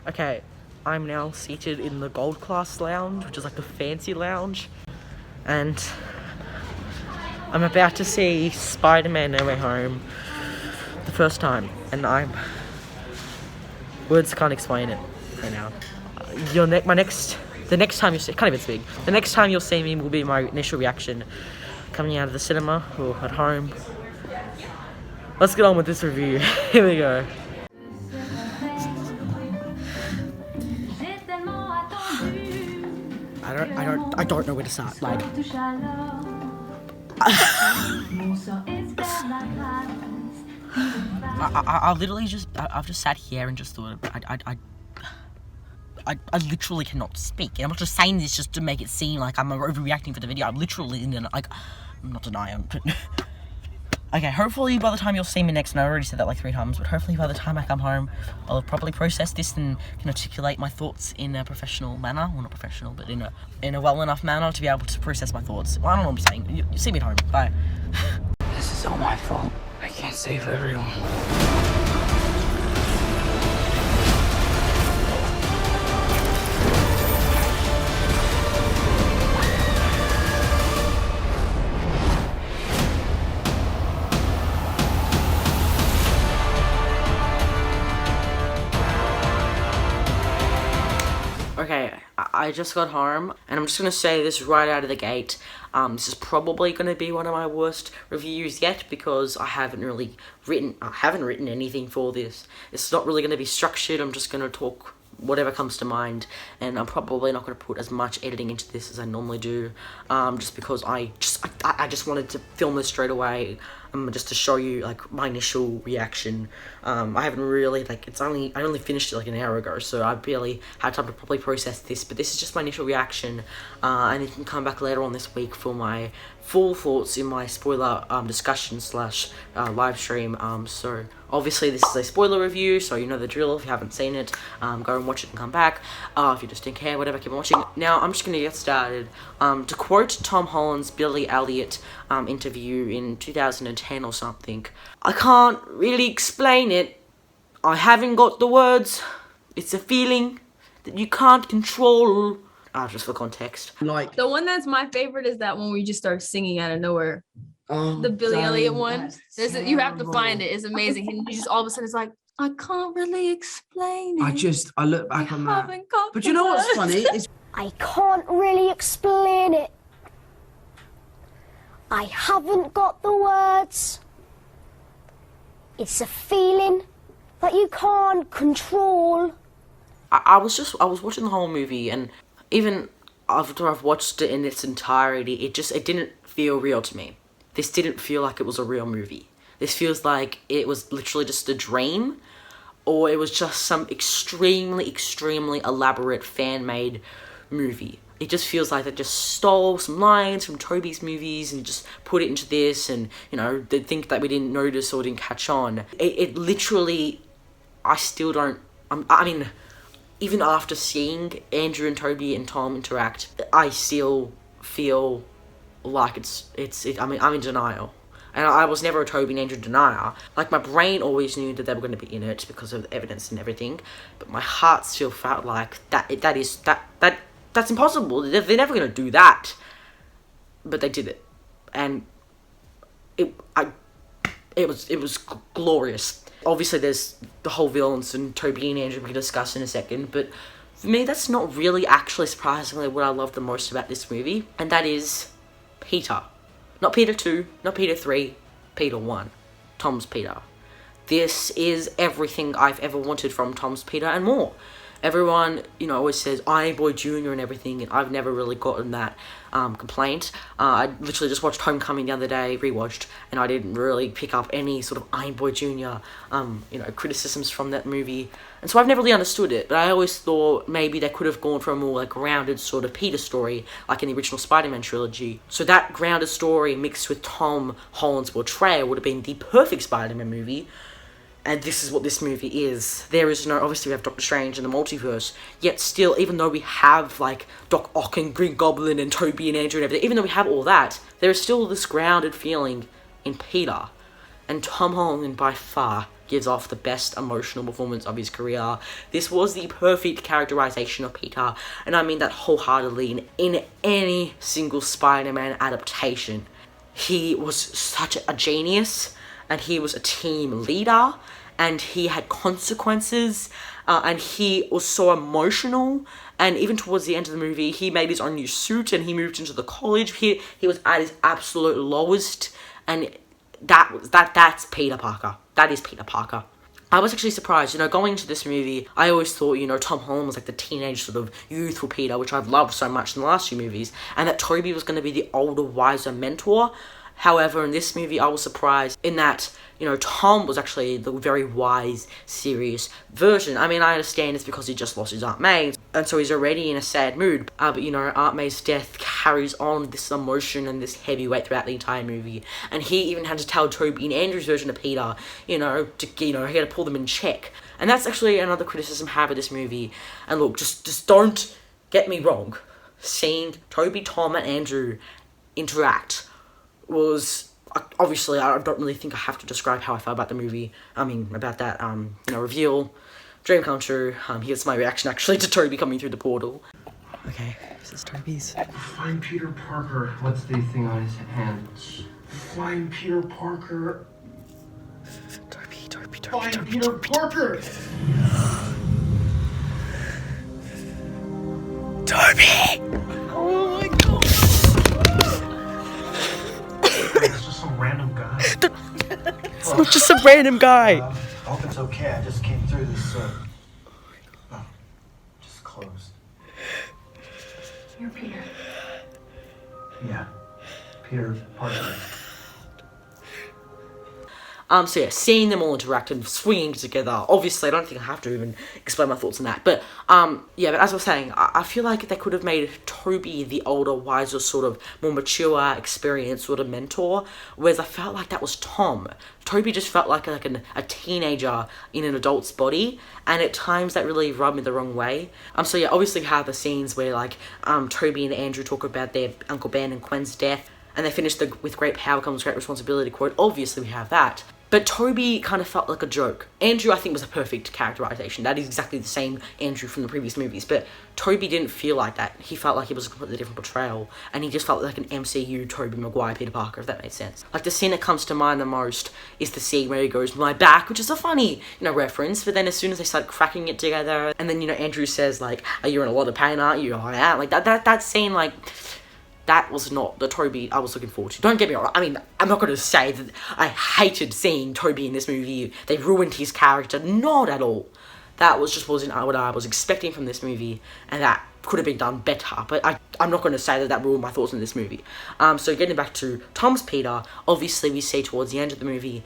Okay, I'm now seated in the gold class lounge, which is like the fancy lounge, and I'm about to see Spider-Man No Way Home the first time, and words can't explain it right now. The next time you see, can't even speak. The next time you'll see me will be my initial reaction coming out of the cinema or at home. Let's get on with this review. Here we go. I don't know where to start. Like, I literally I've just sat here and just thought, I literally cannot speak. And I'm not just saying this just to make it seem like I'm overreacting for the video. I'm literally I'm not denying, but okay, hopefully by the time you'll see me next, and I already said that like 3 times, but hopefully by the time I come home, I'll have properly processed this and can articulate my thoughts in a professional manner. Well, not professional, but in a well enough manner to be able to process my thoughts. Well, I don't know what I'm saying. You see me at home. Bye. This is all my fault. I can't save everyone. Okay, I just got home, and I'm just gonna say this right out of the gate. This is probably gonna be one of my worst reviews yet because I haven't written anything for this. It's not really gonna be structured. I'm just gonna talk whatever comes to mind, and I'm probably not gonna put as much editing into this as I normally do. Just because I just wanted to film this straight away. Just to show you like my initial reaction. I haven't really I only finished it like an hour ago, so I barely had time to properly process this, but this is just my initial reaction, and you can come back later on this week for my full thoughts in my spoiler discussion slash live stream. So obviously this is a spoiler review, so you know the drill. If you haven't seen it, go and watch it and come back. If you just didn't care, whatever, keep on watching. Now I'm just gonna get started. To quote Tom Holland's Billy Elliot interview in 2010 or something, I can't really explain it. I haven't got the words. It's a feeling that you can't control. Just for context. Like the one that's my favorite is that one where you just start singing out of nowhere. Oh, the Billy Elliot one. You have to terrible. find it. It's amazing. And you just all of a sudden it's like, I can't really explain it. I look back on that. Got But the you know what's words. funny? Is I can't really explain it. I haven't got the words. It's a feeling that you can't control. I was watching the whole movie, and even after I've watched it in its entirety, it didn't feel real to me. This didn't feel like it was a real movie. This feels like it was literally just a dream, or it was just some extremely elaborate fan-made movie. It just feels like they just stole some lines from Tobey's movies and just put it into this, and, you know, they think that we didn't notice or didn't catch on. It literally, I still don't, I mean, even after seeing Andrew and Tobey and Tom interact, I still feel like I'm in denial. And I was never a Tobey and Andrew denier. Like, my brain always knew that they were going to be in it because of the evidence and everything, but my heart still felt like that's impossible. They're never going to do that. But they did it. And it was glorious. Obviously, there's the whole villains, and Tobey and Andrew we can discuss in a second, but for me, that's not really actually surprisingly what I love the most about this movie, and that is Peter. Not Peter 2, not Peter 3, Peter 1. Tom's Peter. This is everything I've ever wanted from Tom's Peter and more. Everyone, you know, always says Iron Boy Jr. and everything, and I've never really gotten that complaint. I literally just watched Homecoming the other day, rewatched, and I didn't really pick up any sort of Iron Boy Jr. Criticisms from that movie. And so I've never really understood it, but I always thought maybe they could have gone for a more like grounded sort of Peter story, like in the original Spider-Man trilogy. So that grounded story mixed with Tom Holland's portrayal would have been the perfect Spider-Man movie. And this is what this movie is. There is no, obviously we have Doctor Strange and the Multiverse, yet still, even though we have, like, Doc Ock and Green Goblin and Tobey and Andrew and everything, even though we have all that, there is still this grounded feeling in Peter. And Tom Holland, by far, gives off the best emotional performance of his career. This was the perfect characterization of Peter, and I mean that wholeheartedly. In any single Spider-Man adaptation, he was such a genius, and he was a team leader, and he had consequences, and he was so emotional. And even towards the end of the movie, he made his own new suit, and he moved into the college. He was at his absolute lowest, and that's Peter Parker. That is Peter Parker. I was actually surprised, going into this movie, I always thought, Tom Holland was like the teenage sort of youthful Peter, which I've loved so much in the last few movies, and that Tobey was going to be the older, wiser mentor. However, in this movie, I was surprised in that, Tom was actually the very wise, serious version. I mean, I understand it's because he just lost his Aunt May, and so he's already in a sad mood. But, Aunt May's death carries on this emotion and this heavy weight throughout the entire movie. And he even had to tell Tobey and Andrew's version of Peter, he had to pull them in check. And that's actually another criticism I have of this movie. And look, just don't get me wrong. Seeing Tobey, Tom, and Andrew interact was, obviously, I don't really think I have to describe how I felt about the movie. I mean, about that, reveal, dream come true. Here's my reaction, actually, to Tobey coming through the portal. Okay, this is Tobey's. Find Peter Parker. What's the thing on his hand? Find Peter Parker. Tobey. Find Peter Parker! Tobey! Oh my god! It's just some random guy. It's not just some random guy. I hope it's okay. I just came through this, just closed. You're Peter. Yeah. Peter Parker. So yeah, seeing them all interact and swinging together, obviously, I don't think I have to even explain my thoughts on that, but, yeah, but as I was saying, I feel like they could have made Tobey the older, wiser, sort of more mature, experienced sort of mentor, whereas I felt like that was Tom. Tobey just felt like a teenager in an adult's body, and at times that really rubbed me the wrong way. So yeah, obviously we have the scenes where, like, Tobey and Andrew talk about their Uncle Ben and Gwen's death, and they finish with great power comes great responsibility quote. Obviously we have that. But Tobey kind of felt like a joke. Andrew, I think, was a perfect characterization. That is exactly the same Andrew from the previous movies. But Tobey didn't feel like that. He felt like it was a completely different portrayal. And he just felt like an MCU Tobey Maguire Peter Parker, if that made sense. Like, the scene that comes to mind the most is the scene where he goes, "My back," which is a funny, reference. But then as soon as they start cracking it together, and then, Andrew says, like, "Are you in a lot of pain, aren't you?" "I am." Like, that scene, like... that was not the Tobey I was looking forward to. Don't get me wrong. I mean, I'm not going to say that I hated seeing Tobey in this movie. They ruined his character. Not at all. That was just wasn't what I was expecting from this movie, and that could have been done better. But I'm not going to say that ruined my thoughts on this movie. So getting back to Tom's Peter, obviously we see towards the end of the movie,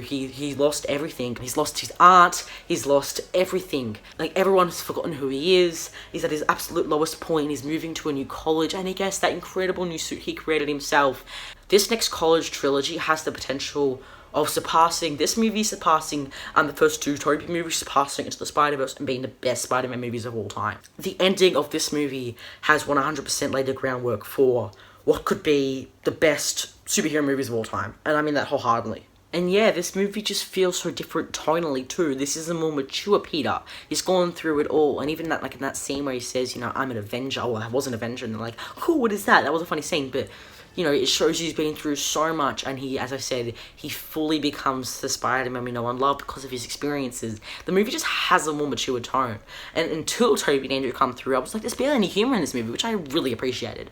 he lost everything. He's lost his aunt. He's lost everything. Like, everyone's forgotten who he is. He's at his absolute lowest point. He's moving to a new college, and he gets that incredible new suit he created himself. This next college trilogy has the potential of surpassing the first two Tobey movies, surpassing Into the Spider-Verse and being the best Spider-Man movies of all time. The ending of this movie has 100% laid the groundwork for what could be the best superhero movies of all time, and I mean that wholeheartedly. And yeah, this movie just feels so different tonally too. This is a more mature Peter. He's gone through it all, and even that, like in that scene where he says, "I'm an Avenger," well, I was an Avenger, and they're like, "Cool, what is that?" That was a funny scene, but it shows he's been through so much, and he, as I said, he fully becomes the Spider-Man we know and love because of his experiences. The movie just has a more mature tone. And until Tobey and Andrew come through, I was like, there's barely any humor in this movie, which I really appreciated.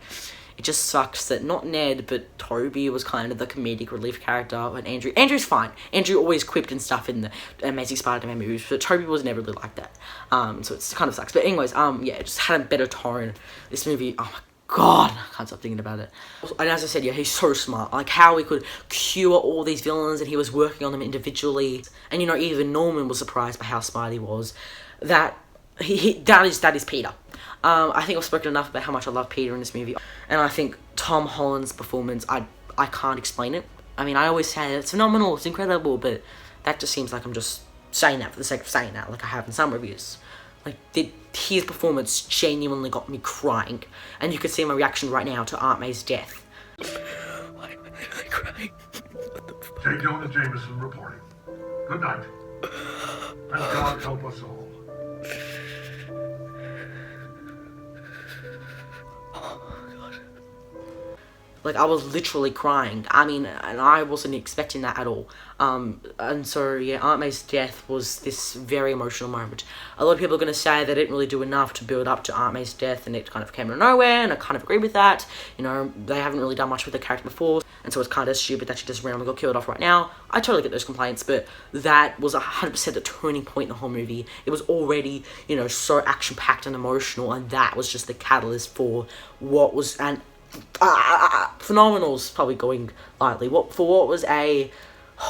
It just sucks that not Ned, but Tobey was kind of the comedic relief character, and Andrew's fine. Andrew always quipped and stuff in the Amazing Spider-Man movies, but Tobey was never really like that. So it kind of sucks. But anyways, yeah, it just had a better tone. This movie, oh my God, I can't stop thinking about it. And as I said, yeah, he's so smart. Like, how he could cure all these villains, and he was working on them individually. And, even Norman was surprised by how smart he was. That is Peter. I think I've spoken enough about how much I love Peter in this movie. And I think Tom Holland's performance, I can't explain it. I mean, I always say it's phenomenal, it's incredible, but that just seems like I'm just saying that for the sake of saying that, like I have in some reviews. Like, his performance genuinely got me crying. And you can see my reaction right now to Aunt May's death. Why am I crying? J. Jonah Jameson reporting. Good night. And God help us all. Like, I was literally crying. I mean, and I wasn't expecting that at all. And so, yeah, Aunt May's death was this very emotional moment. A lot of people are going to say they didn't really do enough to build up to Aunt May's death, and it kind of came out of nowhere, and I kind of agree with that. You know, they haven't really done much with the character before, and so it's kind of stupid that she just randomly got killed off right now. I totally get those complaints, but that was 100% the turning point in the whole movie. It was already, you know, so action-packed and emotional, and that was just the catalyst for what was an phenomenal's probably going lightly. What was a,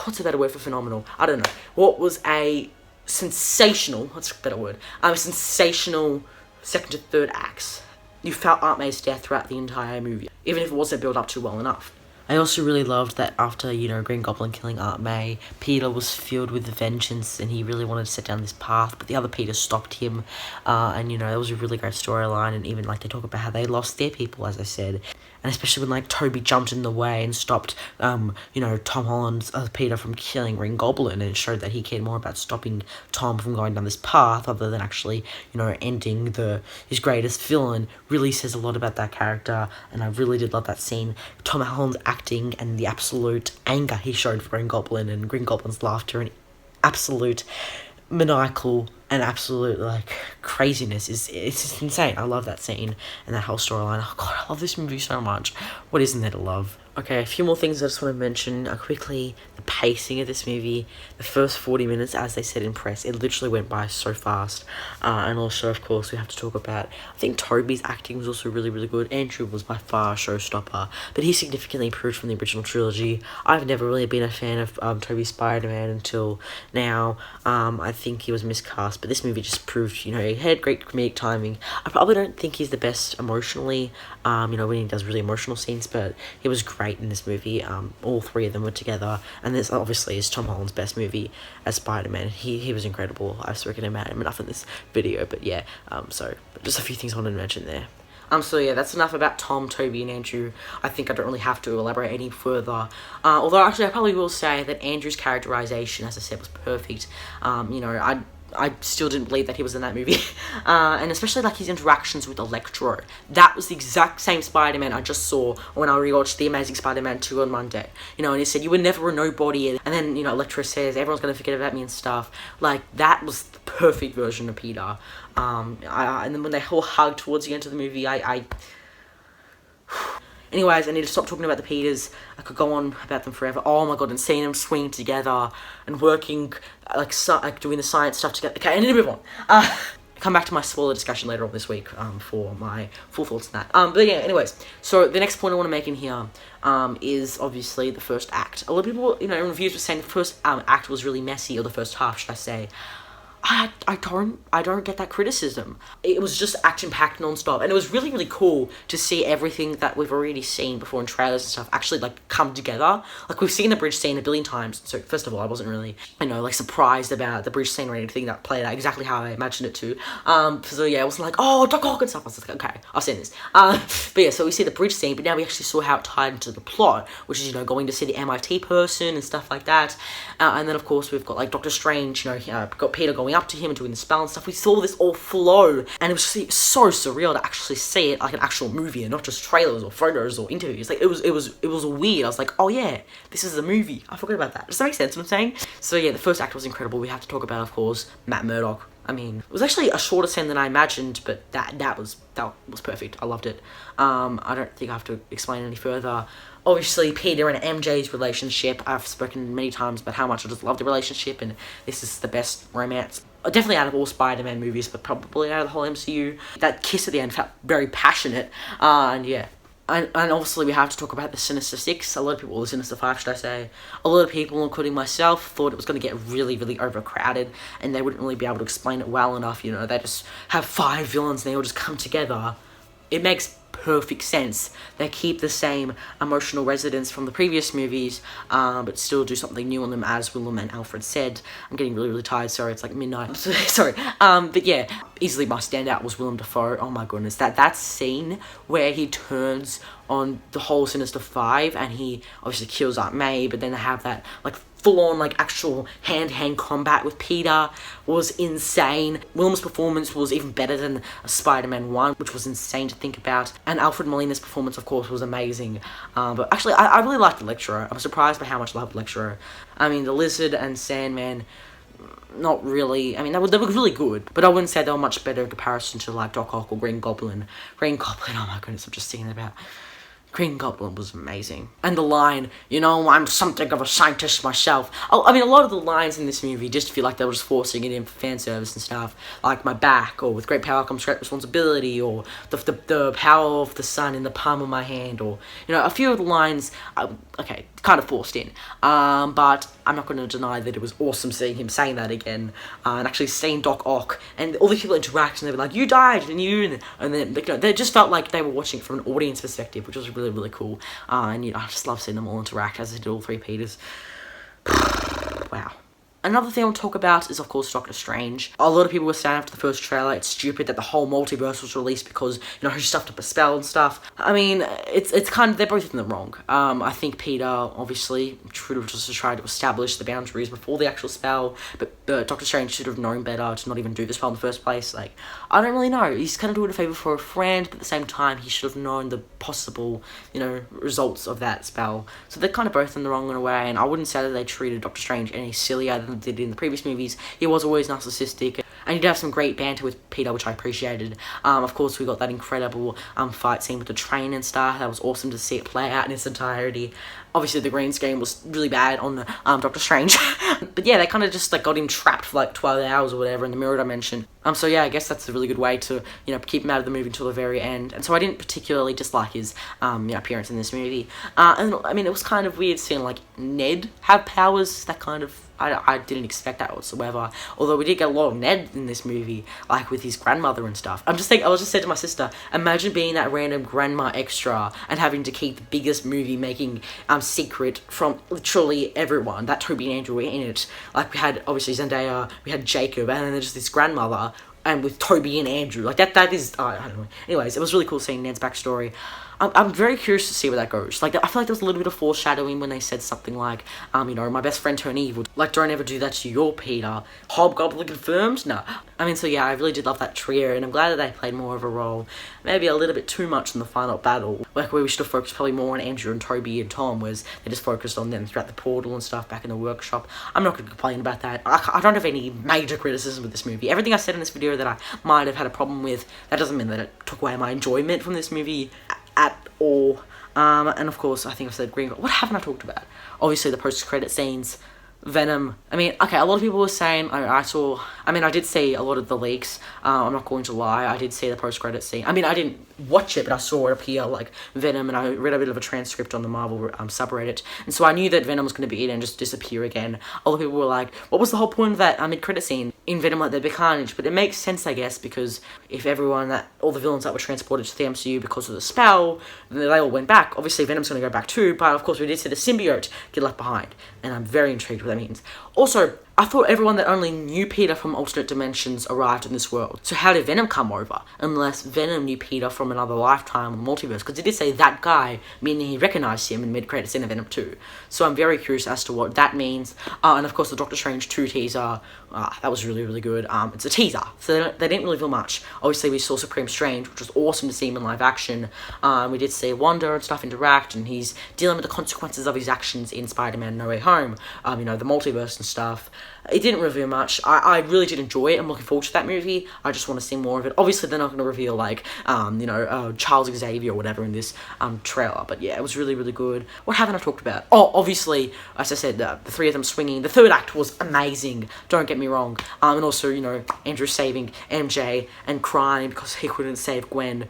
what's a better word for phenomenal? I don't know. What was a sensational, what's a better word? A sensational second to third acts. You felt Aunt May's death throughout the entire movie, even if it wasn't built up to well enough. I also really loved that after, you know, Green Goblin killing Aunt May, Peter was filled with vengeance and he really wanted to set down this path, but the other Peter stopped him, and, you know, it was a really great storyline, and even, like, they talk about how they lost their people, as I said, and especially when, like, Tobey jumped in the way and stopped, you know, Tom Holland's Peter from killing Green Goblin, and it showed that he cared more about stopping Tom from going down this path, other than actually, you know, ending his greatest villain. Really says a lot about that character, and I really did love that scene. Tom Holland's acting and the absolute anger he showed for Green Goblin, and Green Goblin's laughter and absolute maniacal and absolute, like, craziness it's just insane. I love that scene and that whole storyline. Oh god, I love this movie so much. What isn't there to love? Okay, a few more things I just want to mention quickly. The pacing of this movie, the first 40 minutes, as they said in press, it literally went by so fast. And also, of course, we have to talk about, I think Tobey's acting was also really, really good. Andrew was by far a showstopper, but he significantly improved from the original trilogy. I've never really been a fan of Tobey's Spider-Man until now. I think he was miscast, but this movie just proved, you know, he had great comedic timing. I probably don't think he's the best emotionally, you know, when he does really emotional scenes, but he was great in this movie. All three of them were together, and this obviously is Tom Holland's best movie as Spider-Man. He was incredible. I've spoken about him enough in this video, but yeah, so just a few things I wanted to mention there. So yeah, that's enough about Tom, Tobey, and Andrew. I think I don't really have to elaborate any further. Although actually I probably will say that Andrew's characterization, as I said, was perfect. You know, I still didn't believe that he was in that movie. And especially, like, his interactions with Electro. That was the exact same Spider-Man I just saw when I rewatched The Amazing Spider-Man 2 on Monday. You know, and he said, "You were never a nobody." And then, you know, Electro says, "Everyone's gonna forget about me," and stuff. Like, that was the perfect version of Peter. And then when they all hugged towards the end of the movie, Anyways, I need to stop talking about the Peters. I could go on about them forever. Oh my god, and seeing them swing together and working, like doing the science stuff together. Okay, I need to move on. Come back to my spoiler discussion later on this week for my full thoughts on that. But yeah, anyways, so the next point I want to make in here is obviously the first act. A lot of people, you know, in reviews were saying the first act was really messy, or the first half, should I say. I don't get that criticism. It was just action-packed non-stop, and it was really, really cool to see everything that we've already seen before in trailers and stuff actually, like, come together. Like, we've seen the bridge scene a billion times, so first of all, I wasn't really, you know, like, surprised about the bridge scene or anything that played out exactly how I imagined it to. So yeah, it wasn't like, oh, Doc Ock and stuff. I was like, okay, I've seen this. But yeah, so we see the bridge scene, but now we actually saw how it tied into the plot, which is, you know, going to see the MIT person and stuff like that. And then, of course, we've got, like, Doctor Strange, you know, got Peter going up to him and doing the spell and stuff. We saw this all flow, and it was just so surreal to actually see it like an actual movie and not just trailers or photos or interviews. Like, it was weird. I was like, oh yeah, this is a movie. I forgot about that. Does that make sense what I'm saying? So yeah, the first act was incredible. We have to talk about, of course, Matt Murdock. I mean, it was actually a shorter scene than I imagined, but that was perfect. I loved it. I don't think I have to explain any further. Obviously, Peter and MJ's relationship, I've spoken many times about how much I just love the relationship, and this is the best romance, definitely out of all Spider-Man movies, but probably out of the whole MCU. That kiss at the end felt very passionate, and yeah. And obviously we have to talk about the Sinister Six. A lot of people, or the Sinister Five, should I say. A lot of people, including myself, thought it was going to get really, really overcrowded, and they wouldn't really be able to explain it well enough. You know, they just have 5 villains, and they all just come together. It makes perfect sense. They keep the same emotional resonance from the previous movies, but still do something new on them, as Willem and Alfred said. I'm getting really, really tired. Sorry, it's like midnight. Sorry. But yeah, easily my standout was Willem Dafoe. Oh my goodness, that scene where he turns on the whole Sinister Five and he obviously kills Aunt May, but then they have that like full-on, like, actual hand-to-hand combat with Peter was insane. Willem's performance was even better than Spider-Man 1, which was insane to think about. And Alfred Molina's performance, of course, was amazing. But actually, I really liked Electro. I was surprised by how much I loved Electro. I mean, the Lizard and Sandman, not really. I mean, they were really good, but I wouldn't say they were much better in comparison to, like, Doc Ock or Green Goblin. Green Goblin, oh my goodness, I'm just thinking about... Green Goblin was amazing. And the line, you know, I'm something of a scientist myself. I mean, a lot of the lines in this movie just feel like they were just forcing it in for fan service and stuff. Like, my back, or with great power comes great responsibility, or the power of the sun in the palm of my hand, or, you know, a few of the lines, okay, kind of forced in. But I'm not going to deny that it was awesome seeing him saying that again, and actually seeing Doc Ock, and all the people interact, and they were like, you died, and then, you know, they just felt like they were watching it from an audience perspective, which was really, really cool. And, you know, I just love seeing them all interact as they did all three Peters. Wow. Another thing I want to talk about is, of course, Doctor Strange. A lot of people were saying after the first trailer, it's stupid that the whole multiverse was released because, you know, he stuffed up a spell and stuff. I mean, it's kind of, they're both in the wrong. I think Peter, obviously, should have just tried to establish the boundaries before the actual spell, but Doctor Strange should have known better to not even do the spell in the first place. Like, I don't really know. He's kind of doing a favor for a friend, but at the same time, he should have known the possible, you know, results of that spell. So they're kind of both in the wrong in a way, and I wouldn't say that they treated Doctor Strange any sillier than they did in the previous movies. He was always narcissistic, and he did have some great banter with Peter, which I appreciated. Of course, we got that incredible fight scene with the train and stuff. That was awesome to see it play out in its entirety. Obviously, the green screen was really bad on Doctor Strange. But yeah, they kind of just like got him trapped for like 12 hours or whatever in the mirror dimension. So yeah, I guess that's a really good way to, you know, keep him out of the movie until the very end. And so I didn't particularly dislike his you know, appearance in this movie. And I mean, it was kind of weird seeing like Ned have powers. That kind of, I didn't expect that whatsoever. Although we did get a lot of Ned in this movie, like with his grandmother and stuff. I was just saying to my sister, imagine being that random grandma extra and having to keep the biggest movie making secret from literally everyone. That Tobey and Andrew were in it. Like, we had obviously Zendaya, we had Jacob, and then there's this grandmother, and with Tobey and Andrew. Like, that is, I don't know. Anyways, it was really cool seeing Ned's backstory. I'm very curious to see where that goes. Like, I feel like there was a little bit of foreshadowing when they said something like, you know, my best friend turned evil. Like, don't ever do that to your Peter. Hobgoblin confirmed? No. I mean, so yeah, I really did love that trio, and I'm glad that they played more of a role. Maybe a little bit too much in the final battle. Like, where we should have focused probably more on Andrew and Tobey and Tom, whereas they just focused on them throughout the portal and stuff back in the workshop. I'm not going to complain about that. I don't have any major criticism with this movie. Everything I said in this video that I might have had a problem with, that doesn't mean that it took away my enjoyment from this movie at all. And of course, I think I've said Green. What haven't I talked about? Obviously, the post-credit scenes, Venom. I mean, okay, a lot of people were saying, I did see a lot of the leaks. I'm not going to lie, I did see the post-credit scene. I mean, I didn't watch it, but I saw it appear, like, Venom, and I read a bit of a transcript on the Marvel subreddit, and so I knew that Venom was going to be in and just disappear again. A lot of people were like, what was the whole point of that mid-credit scene in Venom, like, there'd be carnage? But it makes sense, I guess, because if all the villains that were transported to the MCU because of the spell, they all went back. Obviously, Venom's going to go back too, but of course we did see the symbiote get left behind, and I'm very intrigued what that means. Also, I thought everyone that only knew Peter from alternate dimensions arrived in this world. So how did Venom come over? Unless Venom knew Peter from another lifetime or multiverse. Because it did say that guy, meaning he recognized him in mid-credits in Venom 2. So I'm very curious as to what that means. And of course the Doctor Strange 2 teaser, that was really, really good. It's a teaser, so they didn't really feel much. Obviously we saw Supreme Strange, which was awesome to see him in live action. We did see Wanda and stuff interact, and he's dealing with the consequences of his actions in Spider-Man No Way Home. You know, the multiverse and stuff. It didn't reveal much. I really did enjoy it. I'm looking forward to that movie. I just want to see more of it. Obviously, they're not going to reveal, like, you know, Charles Xavier or whatever in this trailer. But yeah, it was really, really good. What haven't I talked about? Oh, obviously, as I said, the three of them swinging. The third act was amazing. Don't get me wrong. And also, you know, Andrew saving MJ and crying because he couldn't save Gwen.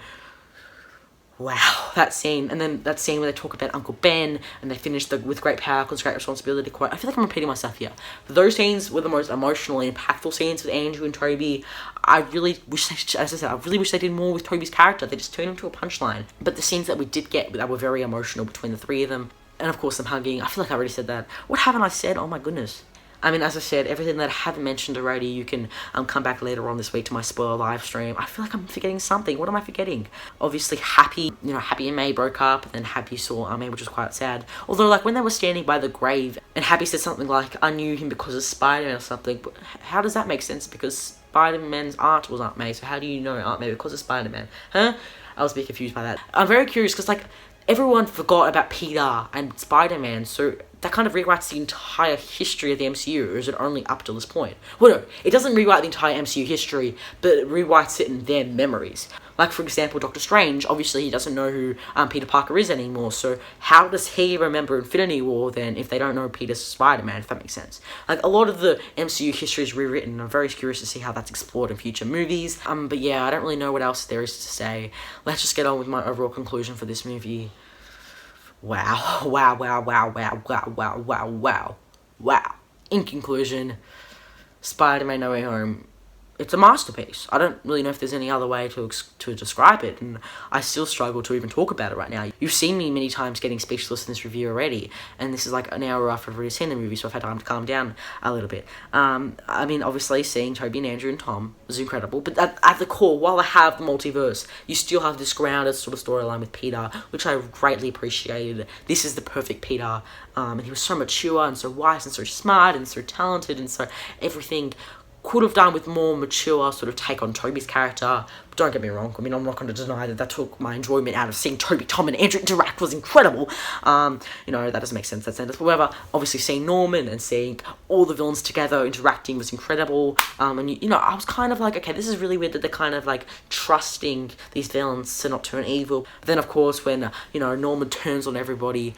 Wow, that scene. And then that scene where they talk about Uncle Ben, and they finish with great power comes great responsibility quote. I feel like I'm repeating myself here. Those scenes were the most emotionally impactful scenes with Andrew and Tobey. I really wish, as I said, I really wish they did more with Tobey's character. They just turned him to a punchline. But the scenes that we did get, that were very emotional between the three of them. And of course, them hugging. I feel like I already said that. What haven't I said? Oh my goodness. I mean, as I said, everything that I haven't mentioned already, you can come back later on this week to my spoiler live stream. I feel like I'm forgetting something. What am I forgetting? Obviously, Happy and May broke up, and then Happy saw May, which was quite sad. Although, like, when they were standing by the grave, and Happy said something like, I knew him because of Spider-Man or something, but how does that make sense? Because Spider-Man's aunt was Aunt May, so how do you know Aunt May because of Spider-Man? Huh? I was a bit confused by that. I'm very curious, because, like, everyone forgot about Peter and Spider-Man, so that kind of rewrites the entire history of the MCU, or is it only up to this point? Well, no, it doesn't rewrite the entire MCU history, but it rewrites it in their memories. Like, for example, Doctor Strange, obviously he doesn't know who Peter Parker is anymore, so how does he remember Infinity War then if they don't know Peter's Spider-Man, if that makes sense? Like, a lot of the MCU history is rewritten, and I'm very curious to see how that's explored in future movies. But yeah, I don't really know what else there is to say. Let's just get on with my overall conclusion for this movie. Wow. In conclusion, Spider-Man No Way Home, it's a masterpiece. I don't really know if there's any other way to describe it, and I still struggle to even talk about it right now. You've seen me many times getting speechless in this review already, and this is like an hour after I've already seen the movie, so I've had time to calm down a little bit. I mean, obviously, seeing Tobey and Andrew and Tom was incredible, but at the core, while I have the multiverse, you still have this grounded sort of storyline with Peter, which I greatly appreciated. This is the perfect Peter, and he was so mature, and so wise, and so smart, and so talented, and so everything could have done with more mature sort of take on Tobey's character. But don't get me wrong, I mean, I'm not going to deny that took my enjoyment out of seeing Tobey, Tom, and Andrew interact was incredible. That doesn't make sense, that sentence. However, obviously seeing Norman and seeing all the villains together interacting was incredible. I was kind of like, okay, this is really weird that they're kind of like trusting these villains to not turn evil. But then, of course, when, Norman turns on everybody,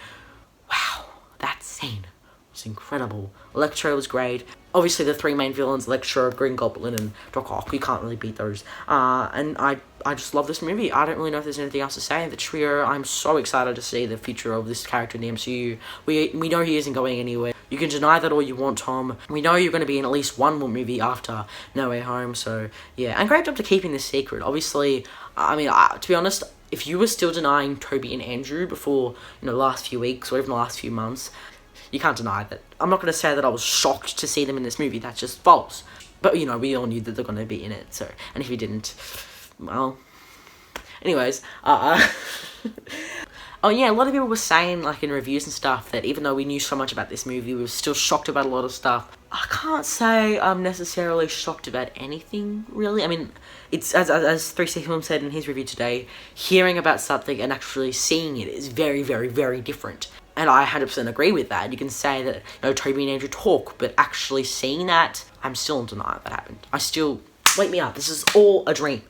wow, that scene was incredible. Electro was great. Obviously, the three main villains, Electro, Green Goblin, and Doc Ock, you can't really beat those. And I just love this movie. I don't really know if there's anything else to say. The trio, I'm so excited to see the future of this character in the MCU. We know he isn't going anywhere. You can deny that all you want, Tom. We know you're going to be in at least one more movie after No Way Home, so yeah. And great job to keeping this secret. Obviously, to be honest, if you were still denying Tobey and Andrew before, the last few weeks or even the last few months, you can't deny that. I'm not going to say that I was shocked to see them in this movie. That's just false. But, we all knew that they're going to be in it. So, and if you didn't, well... Anyways, oh yeah, a lot of people were saying, like, in reviews and stuff, that even though we knew so much about this movie, we were still shocked about a lot of stuff. I can't say I'm necessarily shocked about anything, really. I mean, it's, as 360 Film said in his review today, hearing about something and actually seeing it is very, very, very different. And I 100% agree with that. You can say that, Tobey and Andrew talk, but actually seeing that, I'm still in denial that happened. Wake me up, this is all a dream.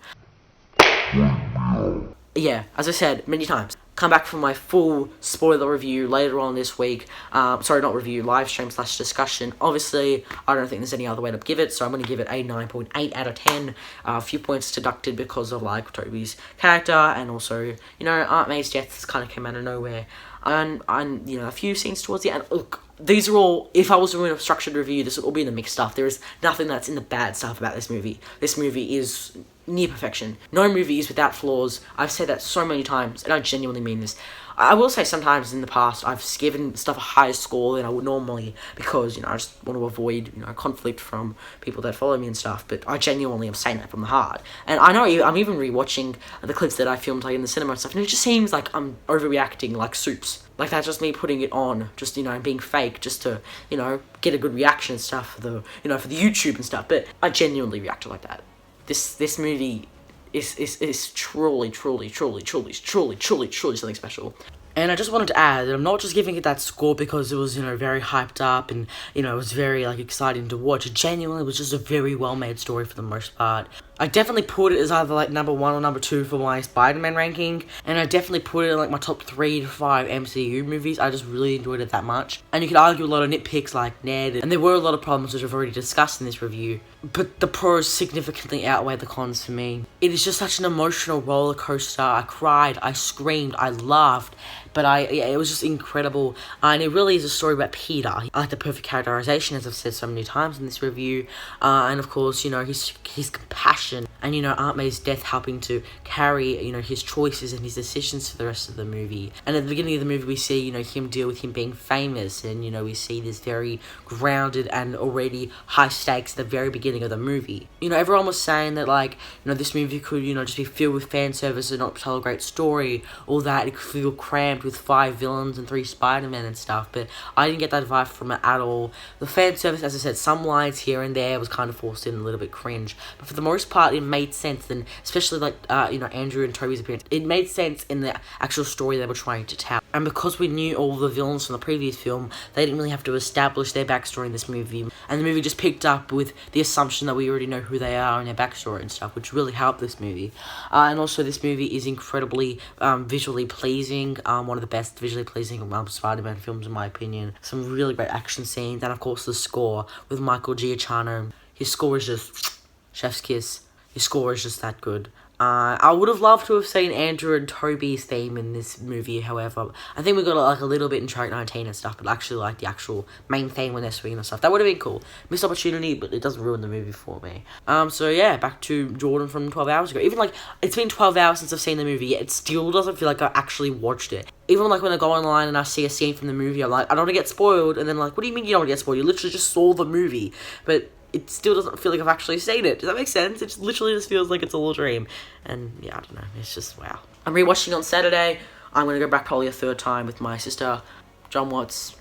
Yeah, as I said many times, come back for my full spoiler review later on this week. Live stream / discussion. Obviously, I don't think there's any other way to give it, so I'm going to give it a 9.8 out of 10. A few points deducted because of, like, Tobey's character, and also, Aunt May's death kind of came out of nowhere. And a few scenes towards the end. Look, these are all, if I was doing a structured review, this would all be in the mixed stuff. There is nothing that's in the bad stuff about this movie. This movie is near perfection. No movie is without flaws. I've said that so many times, and I genuinely mean this. I will say sometimes in the past I've given stuff a higher score than I would normally because, I just want to avoid, conflict from people that follow me and stuff, but I genuinely am saying that from the heart. And I know I'm even rewatching the clips that I filmed, like, in the cinema and stuff, and it just seems like I'm overreacting like Soups. Like, that's just me putting it on, just, being fake, just to, get a good reaction and stuff for the, for the YouTube and stuff, but I genuinely reacted like that. This movie is truly something special. And I just wanted to add that I'm not just giving it that score because it was, very hyped up and, it was very, like, exciting to watch. It genuinely was just a very well-made story for the most part. I definitely put it as either, like, number 1 or number 2 for my Spider-Man ranking, and I definitely put it in, like, my top 3 to 5 MCU movies. I just really enjoyed it that much. And you could argue a lot of nitpicks like Ned, and there were a lot of problems which I've already discussed in this review, but the pros significantly outweigh the cons for me. It is just such an emotional roller coaster. I cried, I screamed, I laughed, but it was just incredible, and it really is a story about Peter. I like the perfect characterization, as I've said so many times in this review, and of course, his compassion action, and, you know, Aunt May's death helping to carry, you know, his choices and his decisions for the rest of the movie. And at the beginning of the movie, we see, you know, him deal with him being famous, and, you know, we see this very grounded and already high stakes at the very beginning of the movie. You know, everyone was saying that, like, you know, this movie could, you know, just be filled with fan service and not tell a great story, or that it could feel cramped with 5 villains and 3 Spider-Men and stuff, but I didn't get that vibe from it at all. The fan service, as I said, some lines here and there was kind of forced in, a little bit cringe, but for the most part, it made sense, and especially, like, you know, Andrew and Tobey's appearance, it made sense in the actual story they were trying to tell. And because we knew all the villains from the previous film, they didn't really have to establish their backstory in this movie, and the movie just picked up with the assumption that we already know who they are and their backstory and stuff, which really helped this movie. And also, this movie is incredibly visually pleasing, one of the best visually pleasing Spider-Man films in my opinion. Some really great action scenes, and of course the score with Michael Giacchino. His score is just chef's kiss. His score is just that good. I would have loved to have seen Andrew and Tobey's theme in this movie, however. I think we got like a little bit in track 19 and stuff, but actually like the actual main theme when they're swinging and stuff. That would have been cool. Missed opportunity, but it doesn't ruin the movie for me. So yeah, back to Jordan from 12 hours ago. Even like, it's been 12 hours since I've seen the movie, yet it still doesn't feel like I actually watched it. Even like when I go online and I see a scene from the movie, I'm like, I don't want to get spoiled, and then like, what do you mean you don't want to get spoiled? You literally just saw the movie. But it still doesn't feel like I've actually seen it. Does that make sense? It just literally just feels like it's a little dream. And yeah, I don't know. It's just, wow. I'm rewatching on Saturday. I'm going to go back probably a 3rd time with my sister. John Watts.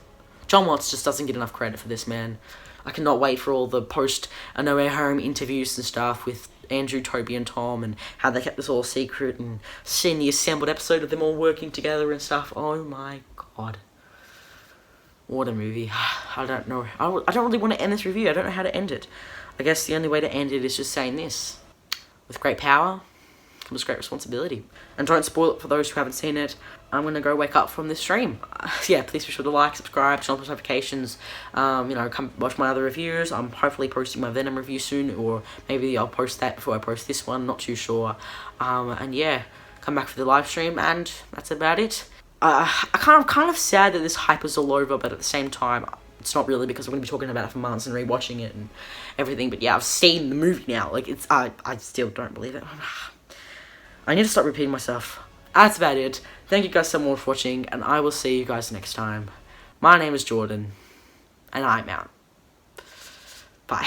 John Watts just doesn't get enough credit for this, man. I cannot wait for all the post No Way Home interviews and stuff with Andrew, Tobey, and Tom, and how they kept this all secret, and seeing the assembled episode of them all working together and stuff. Oh my god. What a movie. I don't know. I don't really want to end this review. I don't know how to end it. I guess the only way to end it is just saying this. With great power comes great responsibility. And don't spoil it for those who haven't seen it. I'm going to go wake up from this stream. Yeah, please be sure to like, subscribe, turn on post notifications. You know, come watch my other reviews. I'm hopefully posting my Venom review soon, or maybe I'll post that before I post this one. Not too sure. And yeah, come back for the live stream, and that's about it. I'm kind of sad that this hype is all over, but at the same time, it's not really, because I'm going to be talking about it for months and rewatching it and everything. But yeah, I've seen the movie now. Like, it's, I still don't believe it. I need to stop repeating myself. That's about it. Thank you guys so much for watching, and I will see you guys next time. My name is Jordan, and I'm out. Bye.